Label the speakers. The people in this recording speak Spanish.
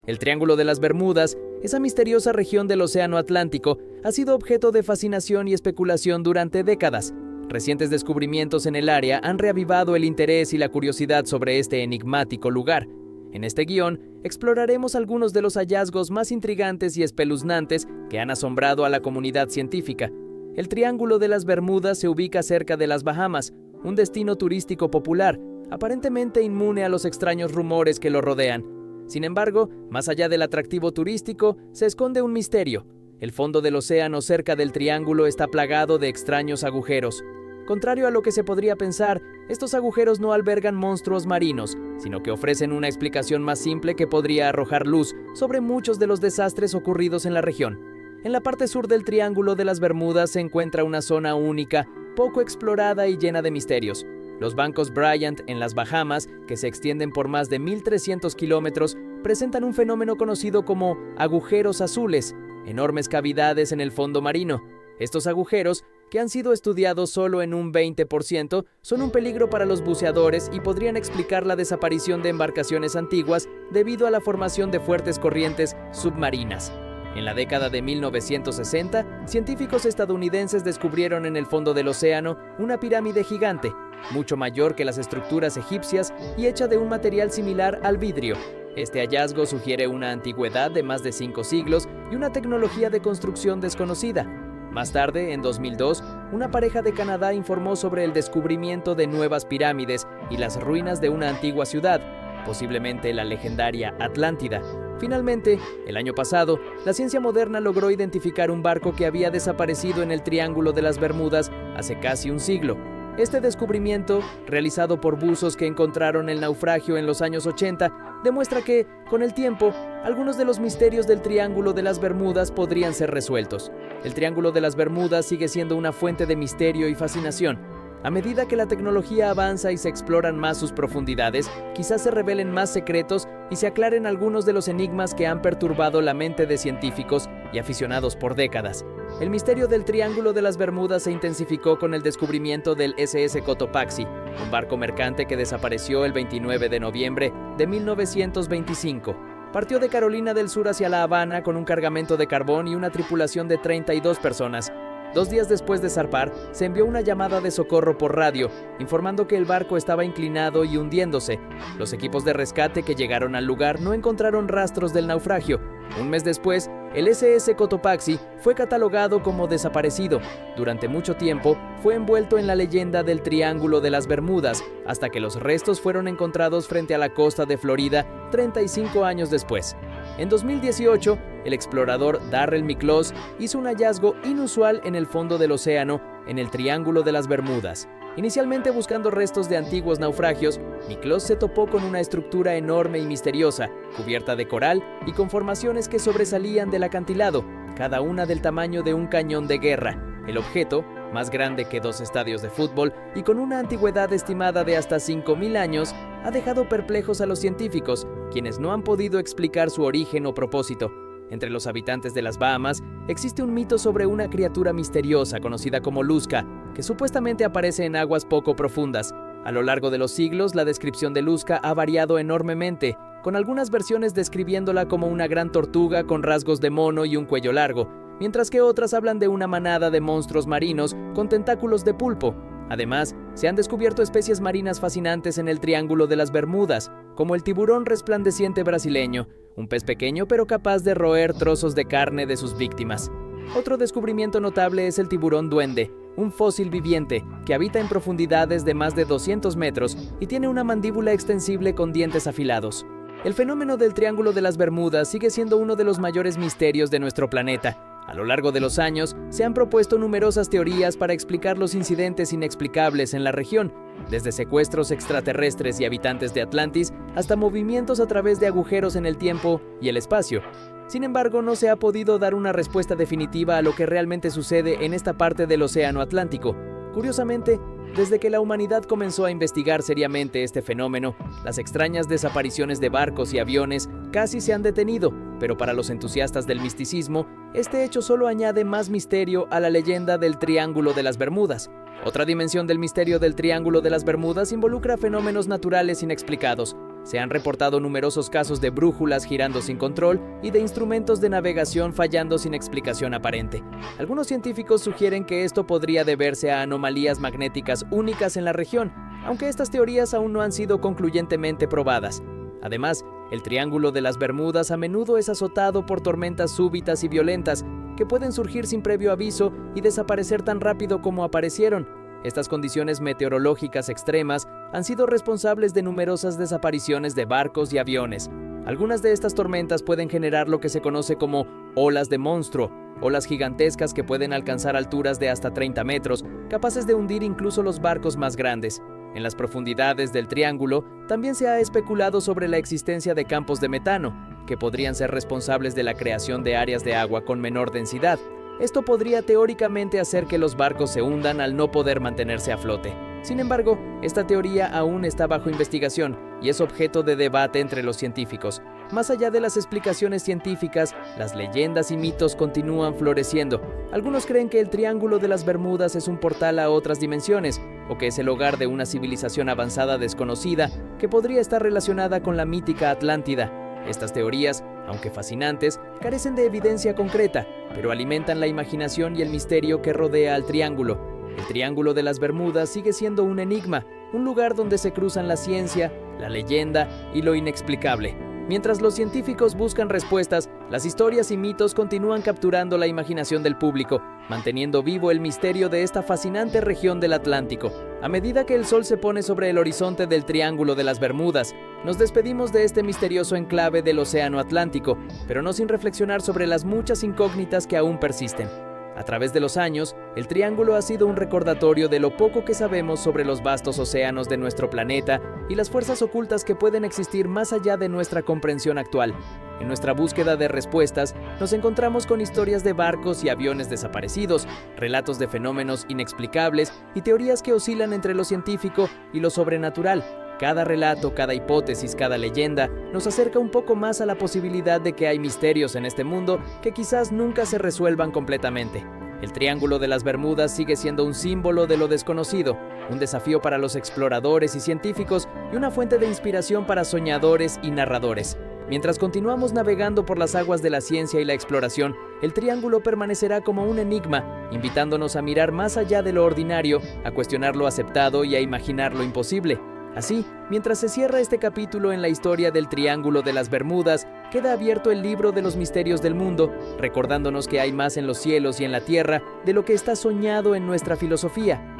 Speaker 1: El Triángulo de las Bermudas, esa misteriosa región del Océano Atlántico, ha sido objeto de fascinación y especulación durante décadas. Recientes descubrimientos en el área han reavivado el interés y la curiosidad sobre este enigmático lugar. En este guión, exploraremos algunos de los hallazgos más intrigantes y espeluznantes que han asombrado a la comunidad científica. El Triángulo de las Bermudas se ubica cerca de las Bahamas, un destino turístico popular, aparentemente inmune a los extraños rumores que lo rodean. Sin embargo, más allá del atractivo turístico, se esconde un misterio. El fondo del océano cerca del triángulo está plagado de extraños agujeros. Contrario a lo que se podría pensar, estos agujeros no albergan monstruos marinos, sino que ofrecen una explicación más simple que podría arrojar luz sobre muchos de los desastres ocurridos en la región. En la parte sur del Triángulo de las Bermudas se encuentra una zona única, poco explorada y llena de misterios. Los bancos Bryant en las Bahamas, que se extienden por más de 1.300 kilómetros, presentan un fenómeno conocido como agujeros azules, enormes cavidades en el fondo marino. Estos agujeros, que han sido estudiados solo en un 20%, son un peligro para los buceadores y podrían explicar la desaparición de embarcaciones antiguas debido a la formación de fuertes corrientes submarinas. En la década de 1960, científicos estadounidenses descubrieron en el fondo del océano una pirámide gigante, mucho mayor que las estructuras egipcias y hecha de un material similar al vidrio. Este hallazgo sugiere una antigüedad de más de 5 siglos y una tecnología de construcción desconocida. Más tarde, en 2002, una pareja de Canadá informó sobre el descubrimiento de nuevas pirámides y las ruinas de una antigua ciudad, posiblemente la legendaria Atlántida. Finalmente, el año pasado, la ciencia moderna logró identificar un barco que había desaparecido en el Triángulo de las Bermudas hace casi un siglo. Este descubrimiento, realizado por buzos que encontraron el naufragio en los años 80, demuestra que, con el tiempo, algunos de los misterios del Triángulo de las Bermudas podrían ser resueltos. El Triángulo de las Bermudas sigue siendo una fuente de misterio y fascinación. A medida que la tecnología avanza y se exploran más sus profundidades, quizás se revelen más secretos y se aclaren algunos de los enigmas que han perturbado la mente de científicos y aficionados por décadas. El misterio del Triángulo de las Bermudas se intensificó con el descubrimiento del SS Cotopaxi, un barco mercante que desapareció el 29 de noviembre de 1925. Partió de Carolina del Sur hacia La Habana con un cargamento de carbón y una tripulación de 32 personas. 2 días después de zarpar, se envió una llamada de socorro por radio, informando que el barco estaba inclinado y hundiéndose. Los equipos de rescate que llegaron al lugar no encontraron rastros del naufragio. Un mes después, el SS Cotopaxi fue catalogado como desaparecido. Durante mucho tiempo, fue envuelto en la leyenda del Triángulo de las Bermudas, hasta que los restos fueron encontrados frente a la costa de Florida 35 años después. En 2018, el explorador Darrell Miklos hizo un hallazgo inusual en el fondo del océano, en el Triángulo de las Bermudas. Inicialmente buscando restos de antiguos naufragios, Miklos se topó con una estructura enorme y misteriosa, cubierta de coral y con formaciones que sobresalían del acantilado, cada una del tamaño de un cañón de guerra. El objeto, más grande que 2 estadios de fútbol y con una antigüedad estimada de hasta 5.000 años, ha dejado perplejos a los científicos, quienes no han podido explicar su origen o propósito. Entre los habitantes de las Bahamas existe un mito sobre una criatura misteriosa conocida como Luzca, que supuestamente aparece en aguas poco profundas. A lo largo de los siglos, la descripción de Luzca ha variado enormemente, con algunas versiones describiéndola como una gran tortuga con rasgos de mono y un cuello largo, mientras que otras hablan de una manada de monstruos marinos con tentáculos de pulpo. Además, se han descubierto especies marinas fascinantes en el Triángulo de las Bermudas, como el tiburón resplandeciente brasileño, un pez pequeño pero capaz de roer trozos de carne de sus víctimas. Otro descubrimiento notable es el tiburón duende, un fósil viviente que habita en profundidades de más de 200 metros y tiene una mandíbula extensible con dientes afilados. El fenómeno del Triángulo de las Bermudas sigue siendo uno de los mayores misterios de nuestro planeta. A lo largo de los años, se han propuesto numerosas teorías para explicar los incidentes inexplicables en la región, desde secuestros extraterrestres y habitantes de Atlantis hasta movimientos a través de agujeros en el tiempo y el espacio. Sin embargo, no se ha podido dar una respuesta definitiva a lo que realmente sucede en esta parte del Océano Atlántico. Curiosamente, desde que la humanidad comenzó a investigar seriamente este fenómeno, las extrañas desapariciones de barcos y aviones casi se han detenido, pero para los entusiastas del misticismo, este hecho solo añade más misterio a la leyenda del Triángulo de las Bermudas. Otra dimensión del misterio del Triángulo de las Bermudas involucra fenómenos naturales inexplicados. Se han reportado numerosos casos de brújulas girando sin control y de instrumentos de navegación fallando sin explicación aparente. Algunos científicos sugieren que esto podría deberse a anomalías magnéticas únicas en la región, aunque estas teorías aún no han sido concluyentemente probadas. Además, el Triángulo de las Bermudas a menudo es azotado por tormentas súbitas y violentas que pueden surgir sin previo aviso y desaparecer tan rápido como aparecieron. Estas condiciones meteorológicas extremas han sido responsables de numerosas desapariciones de barcos y aviones. Algunas de estas tormentas pueden generar lo que se conoce como olas de monstruo, olas gigantescas que pueden alcanzar alturas de hasta 30 metros, capaces de hundir incluso los barcos más grandes. En las profundidades del Triángulo también se ha especulado sobre la existencia de campos de metano, que podrían ser responsables de la creación de áreas de agua con menor densidad. Esto podría teóricamente hacer que los barcos se hundan al no poder mantenerse a flote. Sin embargo, esta teoría aún está bajo investigación y es objeto de debate entre los científicos. Más allá de las explicaciones científicas, las leyendas y mitos continúan floreciendo. Algunos creen que el Triángulo de las Bermudas es un portal a otras dimensiones, o que es el hogar de una civilización avanzada desconocida que podría estar relacionada con la mítica Atlántida. Estas teorías, aunque fascinantes, carecen de evidencia concreta, pero alimentan la imaginación y el misterio que rodea al Triángulo. El Triángulo de las Bermudas sigue siendo un enigma, un lugar donde se cruzan la ciencia, la leyenda y lo inexplicable. Mientras los científicos buscan respuestas, las historias y mitos continúan capturando la imaginación del público, manteniendo vivo el misterio de esta fascinante región del Atlántico. A medida que el sol se pone sobre el horizonte del Triángulo de las Bermudas, nos despedimos de este misterioso enclave del Océano Atlántico, pero no sin reflexionar sobre las muchas incógnitas que aún persisten. A través de los años, el Triángulo ha sido un recordatorio de lo poco que sabemos sobre los vastos océanos de nuestro planeta y las fuerzas ocultas que pueden existir más allá de nuestra comprensión actual. En nuestra búsqueda de respuestas, nos encontramos con historias de barcos y aviones desaparecidos, relatos de fenómenos inexplicables y teorías que oscilan entre lo científico y lo sobrenatural. Cada relato, cada hipótesis, cada leyenda nos acerca un poco más a la posibilidad de que hay misterios en este mundo que quizás nunca se resuelvan completamente. El Triángulo de las Bermudas sigue siendo un símbolo de lo desconocido, un desafío para los exploradores y científicos y una fuente de inspiración para soñadores y narradores. Mientras continuamos navegando por las aguas de la ciencia y la exploración, el Triángulo permanecerá como un enigma, invitándonos a mirar más allá de lo ordinario, a cuestionar lo aceptado y a imaginar lo imposible. Así, mientras se cierra este capítulo en la historia del Triángulo de las Bermudas, queda abierto el libro de los misterios del mundo, recordándonos que hay más en los cielos y en la tierra de lo que está soñado en nuestra filosofía.